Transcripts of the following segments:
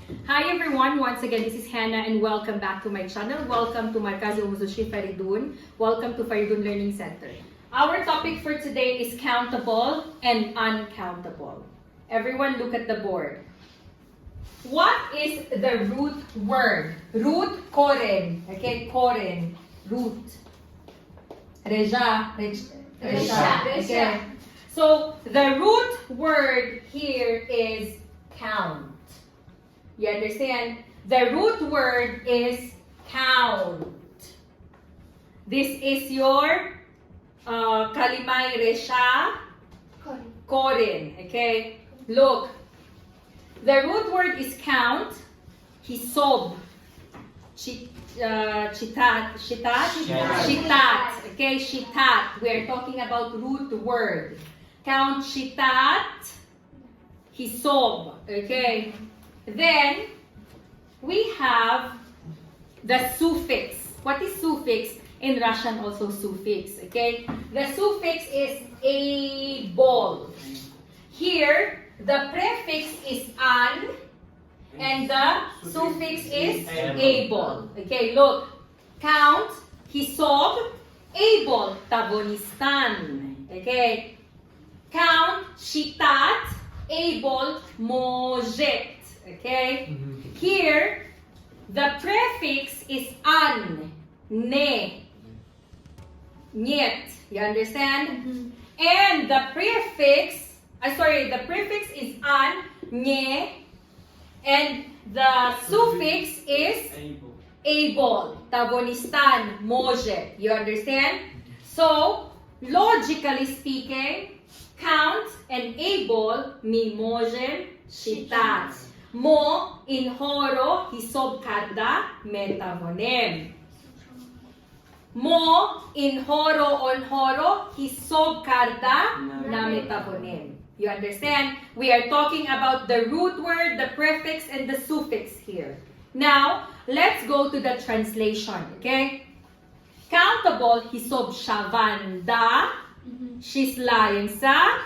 Hi everyone, once again this is Hannah and welcome back to my channel. Welcome to Markazi Umuzushi Faridun. Welcome to Faridun Learning Center. Our topic for today is countable and uncountable. Everyone look at the board. What is the root word? Root koren. Okay, koren. Root. Reja. Okay. So the root word here is count. You understand? The root word is count. This is your kalimay resha korin. Okay? Look. The root word is count. Hisob. Shitat. Okay? Shitat. We are talking about root word. Count shitat. Hisob. Okay? Then, we have the suffix. What is suffix? In Russian also suffix, okay? The suffix is able. Here, the prefix is an, and the suffix is able. Okay, look. Count, hisob, able, tabonistan. Okay? Count, shitat, able, mojet. Okay? Here, the prefix is an, ne, niet. You understand? And the prefix, the prefix is an, ne, and the suffix is able, tabonistan, moje. You understand? So, logically speaking, count and able mi moje shitat. Mo in horo hisob karda metavonem. Mo in horo on horo hisob karda na metavonem. You understand? We are talking about the root word, the prefix, and the suffix here. Now, let's go to the translation, okay? Countable ҳисобшаванда исчисляемые.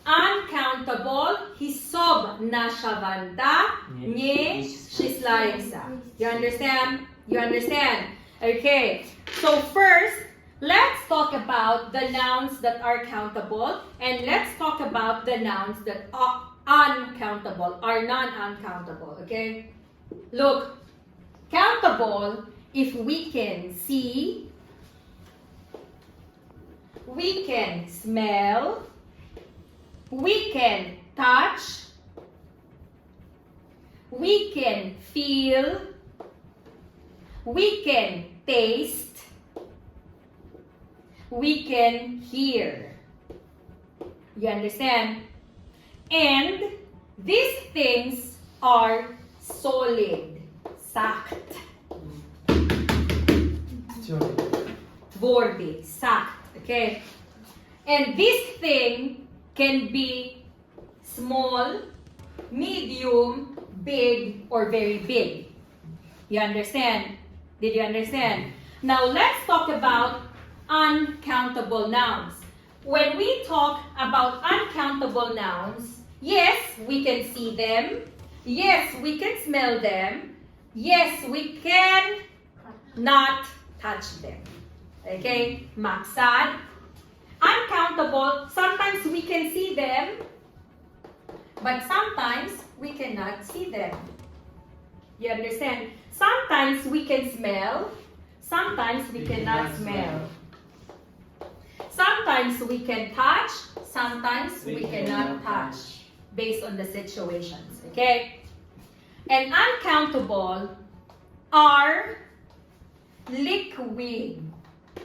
Uncountable ҳисобнашаванда неисчисляемые. You understand? You understand? Okay. So first, let's talk about the nouns that are countable, and let's talk about the nouns that are uncountable, are non-uncountable. Okay? Look, countable, if we can see, we can smell, we can touch, we can feel, we can taste, we can hear. You understand? And these things are solid, sakt. Tvordi, sakt. Okay? And this thing can be small, medium, big, or very big. You understand? Did you understand? Now let's talk about uncountable nouns. When we talk about uncountable nouns, yes, we can see them. Yes, we can smell them. Yes, we can not touch them. Okay? Maksad. Uncountable, sometimes we can see them, but sometimes we cannot see them. You understand? Sometimes we can smell, sometimes we cannot smell. Sometimes we can touch, sometimes we cannot touch, based on the situations. Okay? And uncountable are liquid,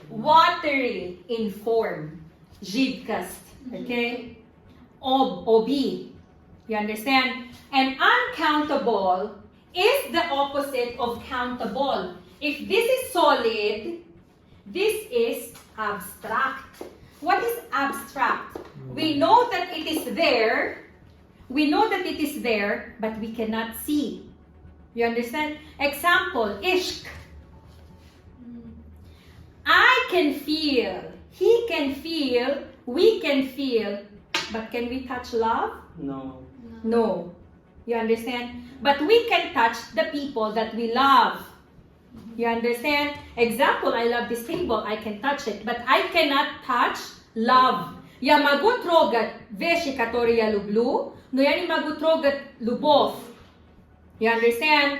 watery in form. Жидкость, okay? Obi. You understand? And uncountable is the opposite of countable. If this is solid, this is abstract. What is abstract? We know that it is there. We know that it is there, but we cannot see. You understand? Example, ishq. I can feel. He can feel, we can feel, but can we touch love? No. No. You understand? But we can touch the people that we love. You understand? Example, I love this table. I can touch it. But I cannot touch love. Я могу трогать вещи, которые я люблю, но я не могу трогать любовь. You understand?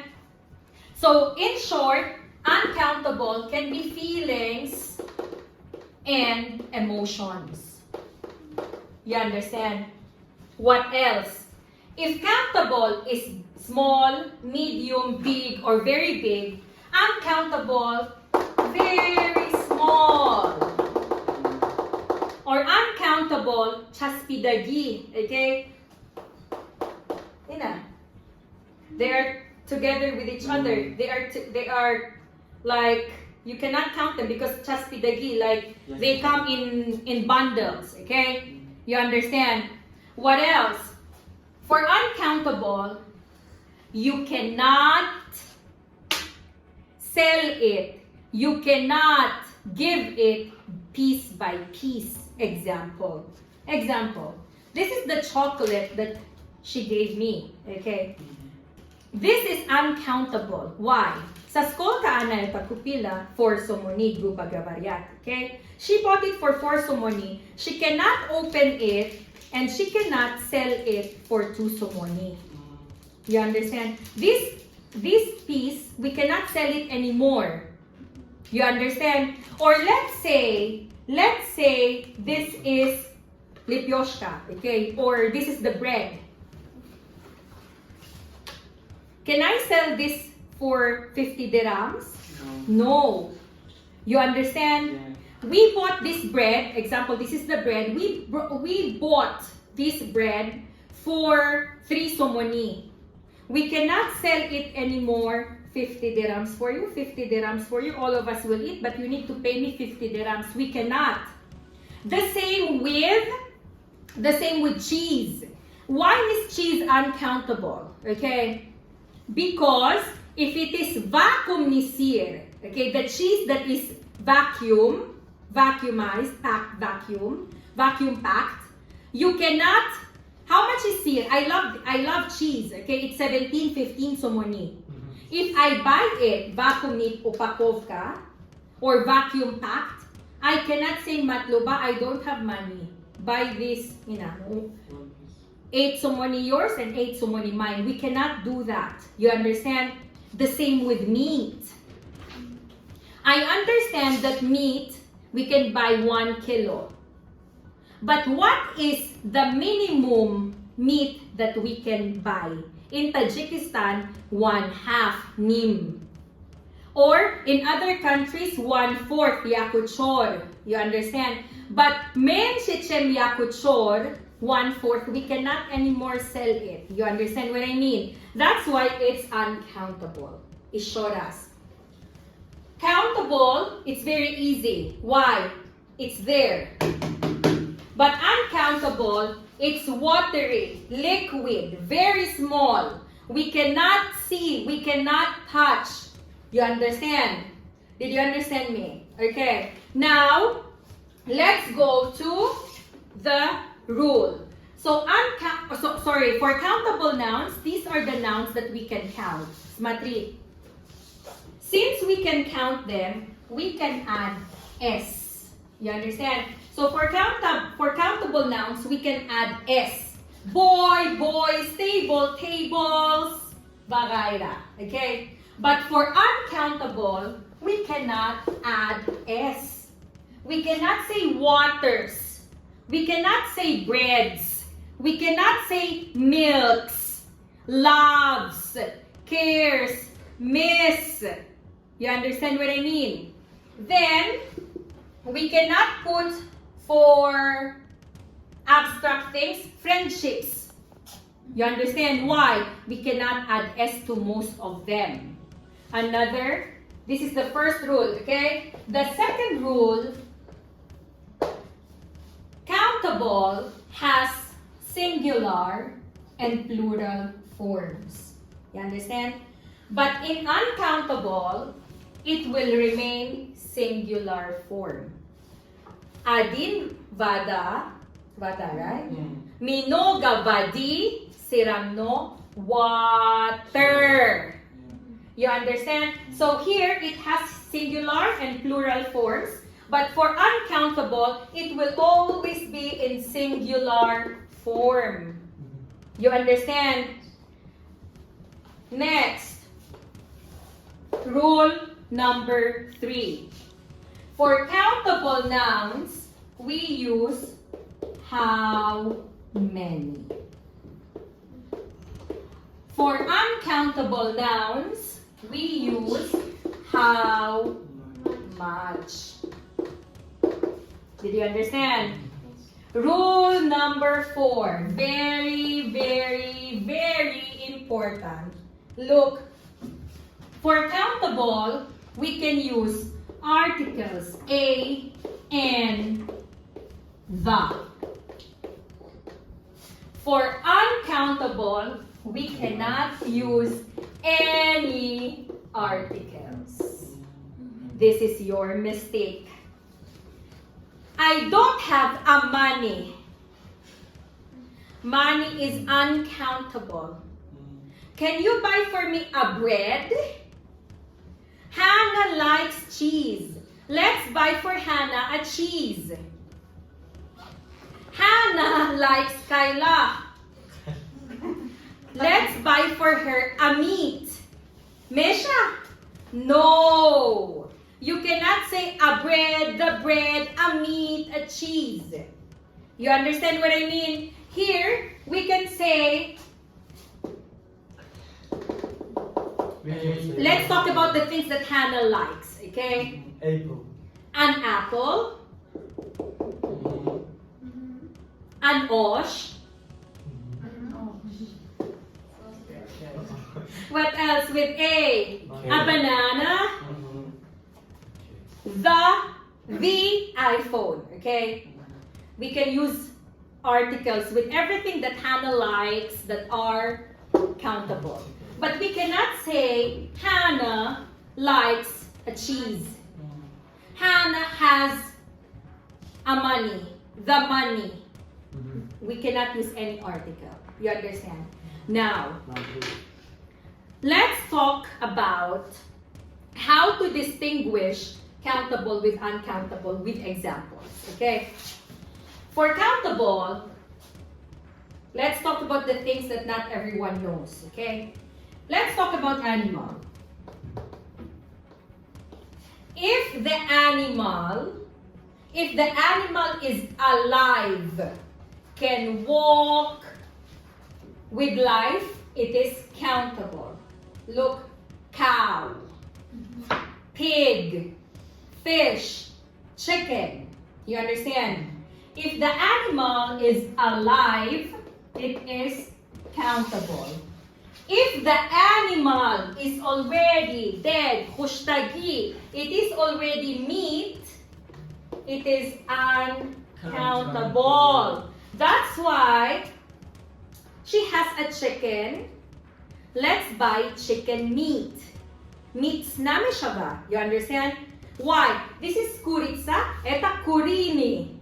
So, in short, uncountable can be feelings and emotions. You understand? What else? If countable is small, medium, big, or very big, uncountable, very small. Or uncountable, chaspidagi, okay? They are together with each other. They are like, you cannot count them because chaspidagi, like they come in bundles, okay? You understand? What else? For uncountable, you cannot sell it. You cannot give it piece by piece. Example. This is the chocolate that she gave me, okay? This is uncountable. Why? Sa skolta anay pagkupila for somoni grupa gavariat, okay? She bought it for 4 somoni. She cannot open it and she cannot sell it for 2 somoni. You understand? This piece, we cannot sell it anymore. You understand? Or let's say this is lipyoshka, okay? Or this is the bread. Can I sell this for 50 dirhams? No. You understand? Yeah. We bought this bread, example, this is the bread. We bought this bread for 3 somoni. We cannot sell it anymore. 50 dirhams for you, 50 dirhams for you. All of us will eat, but you need to pay me 50 dirhams. We cannot. The same with cheese. Why is cheese uncountable? Okay? Because if it is vacuum nisir, okay, the cheese that is vacuumized, vacuum packed, you cannot. How much is here? I love cheese, okay? It's 17, 15 somoni. If I buy it vacuum upakovka or vacuum packed, I cannot say matluba, I don't have money. Buy this, 8 somoni yours and 8 somoni mine. We cannot do that. You understand? The same with meat. I understand that meat, we can buy 1 kilo. But what is the minimum meat that we can buy? In Tajikistan, 1/2 nim. Or in other countries, 1/4 yakuchor. You understand? But men shichem yakuchor, 1/4, we cannot anymore sell it. You understand what I mean? That's why it's uncountable. Ishoras. Countable, it's very easy. Why? It's there. But uncountable, it's watery, liquid, very small. We cannot see, we cannot touch. You understand? Did you understand me? Okay. Now, let's go to the rule. So, for countable nouns, these are the nouns that we can count. Matri. Since we can count them, we can add S. You understand? So for countable nouns, we can add S. Boy, boys, table, tables, vagaira. Okay? But for uncountable, we cannot add S. We cannot say waters. We cannot say breads. We cannot say milks, loves, cares, miss. You understand what I mean? Then, we cannot put for abstract things, friendships. You understand why? We cannot add S to most of them. This is the first rule, okay? The second rule, countable has singular and plural forms. You understand? But in uncountable, it will remain singular form. Adin vada, right? Minoga vadi, все равно water. You understand? So here it has singular and plural forms, but for uncountable, it will always be in singular form. You understand? Next, rule number 3. For countable nouns, we use how many. For uncountable nouns, we use how much. Did you understand? Rule number 4. Very, very, very important. Look, for countable, we can use articles a and the. For uncountable, we cannot use any articles. This is your mistake. I don't have a money. Money is uncountable. Can you buy for me a bread? Hannah likes cheese. Let's buy for Hannah a cheese. Hannah likes Kyla. Let's buy for her a meat. Mesha? No. You cannot say a bread, the bread, a meat, a cheese. You understand what I mean? Here, we can say, let's talk about the things that Hannah likes, okay? Apple. An apple. An osh. What else with A? A banana. The iPhone, okay? We can use articles with everything that Hannah likes that are countable. But we cannot say Hannah likes a cheese. Hannah has a money, the money. We cannot use any article. You understand? Now, let's talk about how to distinguish countable with uncountable with examples, okay? For countable, let's talk about the things that not everyone knows, okay? Let's talk about animal. If the animal is alive, can walk with life, it is countable. Look, cow, pig, fish, chicken. You understand? If the animal is alive, it is countable. If the animal is already dead, hushtagi, it is already meat, it is uncountable. That's why she has a chicken. Let's buy chicken meat. Meats nami siya ba? You understand? Why? This is kuritsa, eta kurini.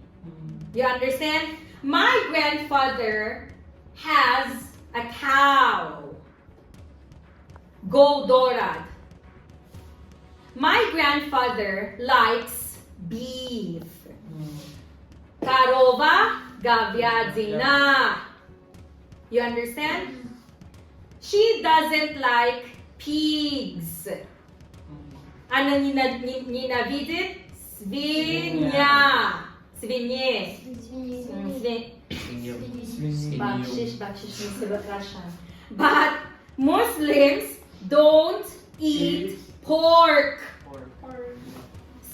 You understand? My grandfather has a cow. Go dorad. My grandfather likes beef. Karova gavyadzina. You understand? She doesn't like pigs. Ano ninavidit? Svinya. Svinye. But Muslims don't eat pork.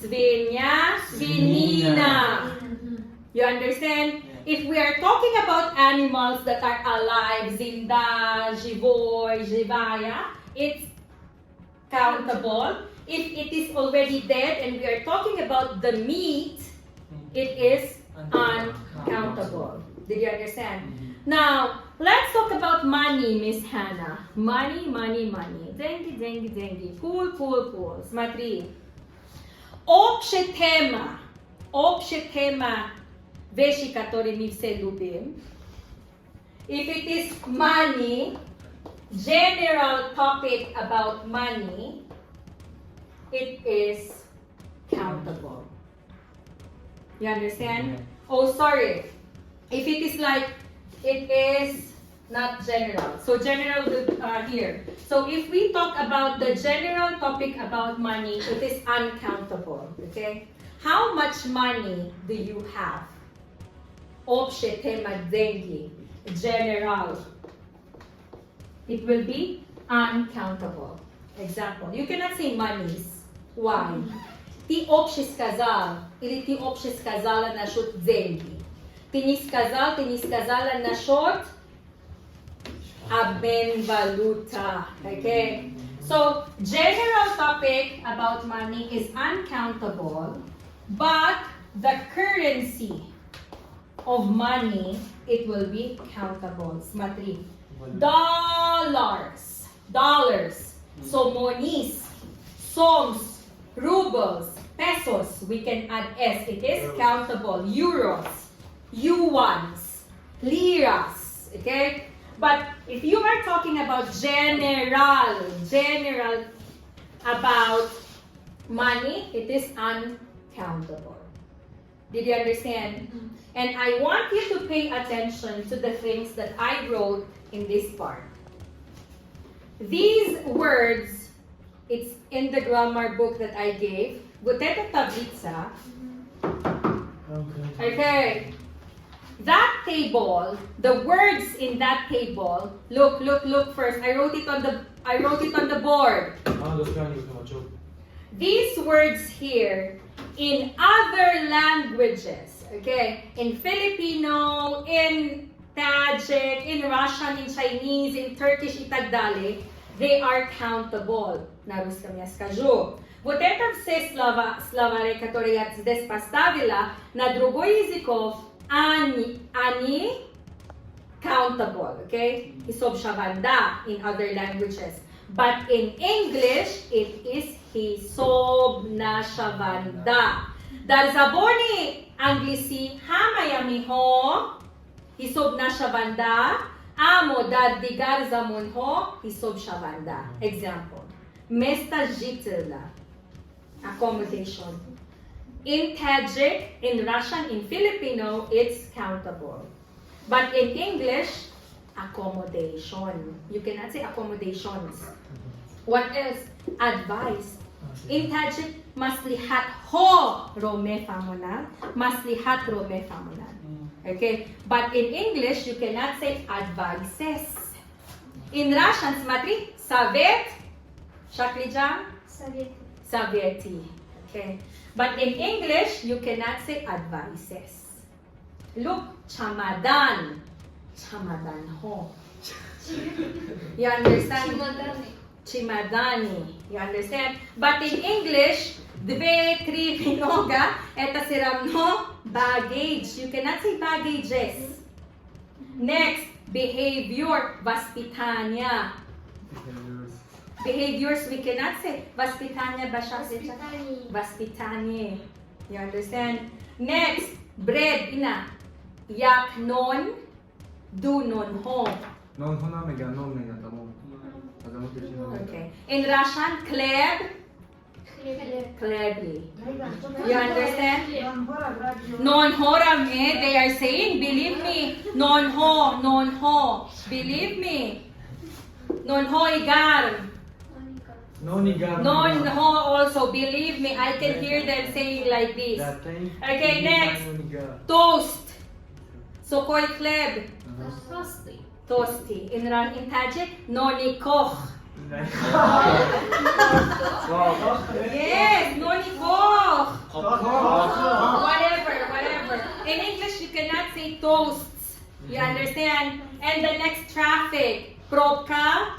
Svinya, svinina. You understand? If we are talking about animals that are alive, zinda, živoy, živaya, it's countable. If it is already dead and we are talking about the meat, it is uncountable. Did you understand? Now, let's talk about money, Miss Hannah. Money, money, money. Деньги, деньги, деньги. Cool, cool, cool. Смотри. Общая тема, вещи, которые мы все любим, If it is money, general topic about money, it is countable. You understand? Oh, sorry. If it is like, it is not general. So general here. So if we talk about the general topic about money, it is uncountable. Okay? How much money do you have? Общее тема деньги. General. It will be uncountable. Example. You cannot say monies. Why? Ты общий сказал, или ты общий сказала насчет деньги. Ты не сказала насчет обмен валюта. Okay? So, general topic about money is uncountable, but the currency of money, it will be countable. Смотри. Dollars. So, monies, soms, rubles, pesos, we can add S. It is countable. Euros, yuans, liras. Okay? But if you are talking about general about money, it is uncountable. Did you understand? And I want you to pay attention to the things that I wrote in this part. These words, it's in the grammar book that I gave. Вот эта таблица. Okay. That table, the words in that table, look first. I wrote it on the board. These words here in other languages, okay? In Filipino, in Tajik, in Russian, in Chinese, in Turkish и так далее, they are countable. На русском я скажу. Вот это все словари, которые я здесь поставила, на другой языков, они countable, okay? ҳисобшаванда in other languages. But in English, it is ҳисобнашаванда. Dar забони англисӣ ҳамаяҳо ҳисобнашаванда, аммо дар дигар замонҳо ҳисобшаванда. Example. Место жителя. Accommodation. In Tajik, in Russian, in Filipino, it's countable. But in English, accommodation. You cannot say accommodations. What else? Advice. In Tajik, maslihat ho rome famunan, maslihat rome famunan. Okay? But in English, you cannot say advices. In Russian, смотри, совет, шаклиджан, Sovieti. Okay. But in English, you cannot say advices. Look, chamadan. Chamadan ho. You understand? Chimadani. You understand? But in English, dve, tri, много, это все равно baggage. You cannot say baggages. Next, behavior, воспитание. Behaviors, we cannot say воспитание, воспитание. You understand? Next, bread, ina. Yak non, do non ho. Non ho namega, тому. Okay. In Russian, chleb, chlebly. You understand? Non horam, they are saying, believe me. Non ho, believe me. Non ho igar. Non ho also, believe me, I can hear them saying like this. Okay, next. Toast. Sokoy chleb. Toasty. In Tajik, noni koch. Yes, noni koch. Whatever. In English, you cannot say toasts. You understand? And the next, traffic. Probka.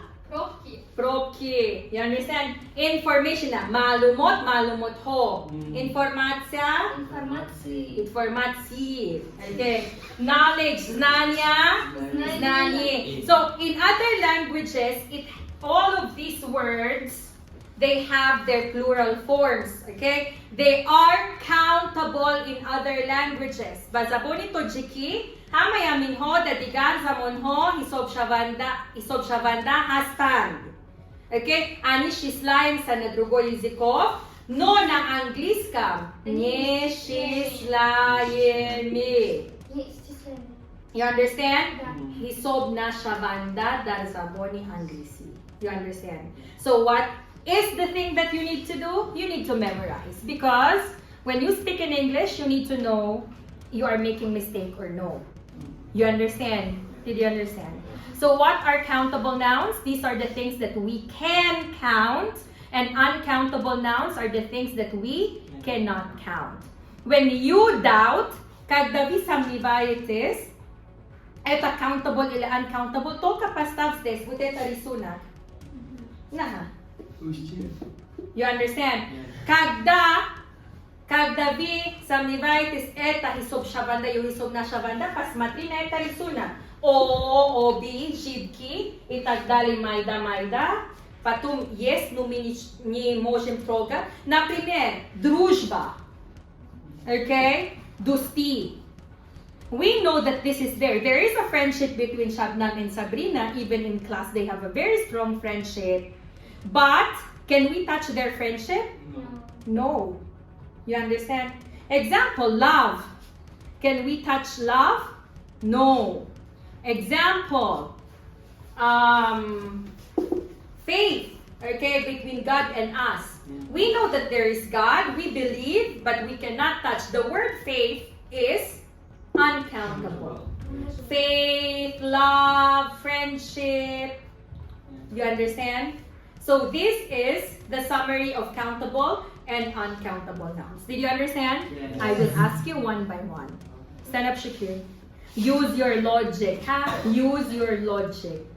Probki. You understand? Information na. Malumot ho. Informacja. Informacji. Okay. Knowledge. Znanie. So, in other languages, all of these words, they have their plural forms. Okay? They are countable in other languages. Забони тоджики, Hamayamin ho dadigar zamon ho ҳисобшаванда ҳастанд. Okay? Они счисляемся на другой языков, но на английском нечисляемые. You understand? ҳисобнашаванда дар забони англисӣ. You understand? So what is the thing that you need to do? You need to memorize, because when you speak in English, you need to know you are making mistake or no. You understand? Did you understand? So what are countable nouns? These are the things that we can count, and uncountable nouns are the things that we cannot count. When you doubt, когда вы сомневаетесь, это countable или uncountable, только поставь здесь вот это рисунок. You understand? Когда вы сомневаетесь, это ҳисобшаванда или ҳисобнашаванда, посмотри на это рисунок. Оби, жидки и так далее, майда. Потом есть, но мы не можем трогать. Например, дружба. Okay? Dosti. We know that this is there. There is a friendship between Shabnam and Sabrina. Even in class, they have a very strong friendship. But, can we touch their friendship? No. You understand? Example, love. Can we touch love? No. Example, faith, okay, between God and us. We know that there is God, we believe, but we cannot touch. The word faith is uncountable. Faith, love, friendship. You understand? So this is the summary of countable and uncountable nouns. Did you understand? Yes. I will ask you one by one. Stand up, Shakir. Use your logic, Use your logic.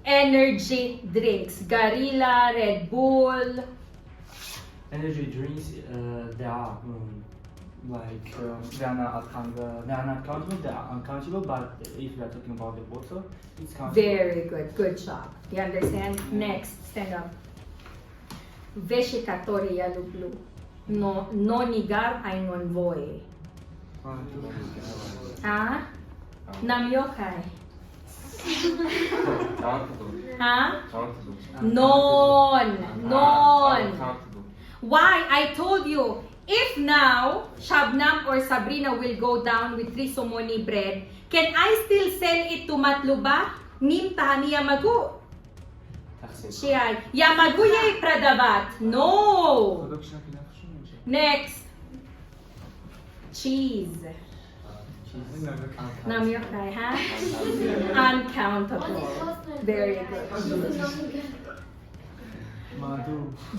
Energy drinks, Garilla, Red Bull. Energy drinks, they are they are not countable, they are uncountable, but if we are talking about the water, it's countable. Very good, good job. You understand? Next, stand up. Вещи, которые я люблю, но нигар ай non voi. Намёкай. Non. Why? I told you, if now Shabnam or Sabrina will go down with 3 somoni bread, can I still sell it to Matluba? Nim tahami yamagu. Yamagu yay pradavat. No. Next. Cheese. Namyokai, Uncountable. Very good.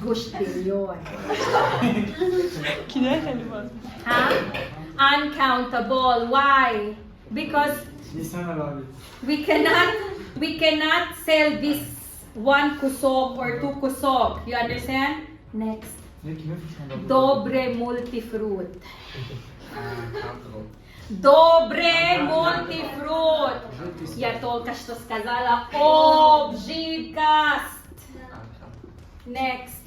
Gusto yun. Uncountable. Why? Because we cannot sell this 1 kusok or 2 kusok. You understand? Next. Dobre multifruit. Dobre multifruit. Я только что сказала обжигкаст. Next.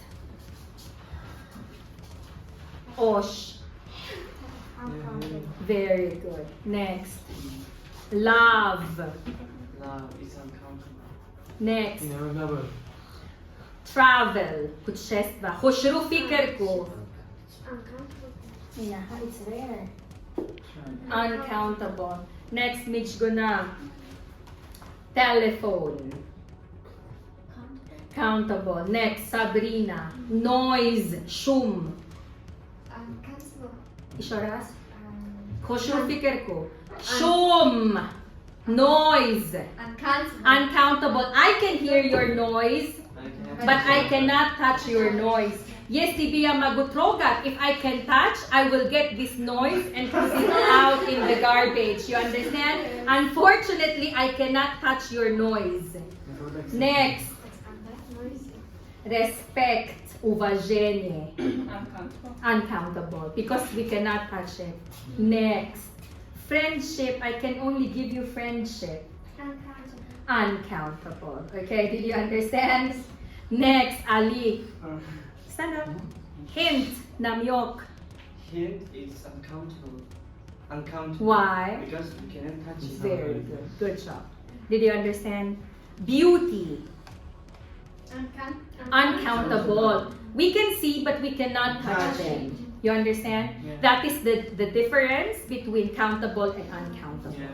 Osh. Very good. Next. Love. Love is uncountable. Next. Travel. Путешествие. Хошру фикерку. Yeah, it's there. Uncountable. Next, Mitchguna. Telephone. Countable. Next, Sabrina. Noise. Shum. Ishoras? Khoshu fikir ko. Shum. Noise. Uncountable. I can hear your noise, but I cannot touch your noise. Yes, Tibiya magutrogat. If I can touch, I will get this noise and put it out in the garbage. You understand? Unfortunately, I cannot touch your noise. Next. Respect. Уважение. Uncountable. Because we cannot touch it. Next. Friendship. I can only give you friendship. Uncountable. Okay, did you understand? Next, Ali. Stand up. Hint, namyok. Hint is uncountable. uncountable. Why? Because we cannot touch it. Very good. Good job. Did you understand? Beauty. Uncountable. We can see, but we cannot touch them. You understand? Yeah. That is the difference between countable and uncountable. Yeah.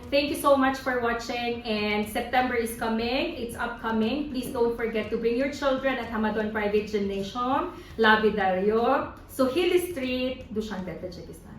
Thank you so much for watching, and September is coming. It's upcoming. Please don't forget to bring your children at Hamadon Private Gymnasium, Labidario, Suhili Street, Dushanbe, Tajikistan.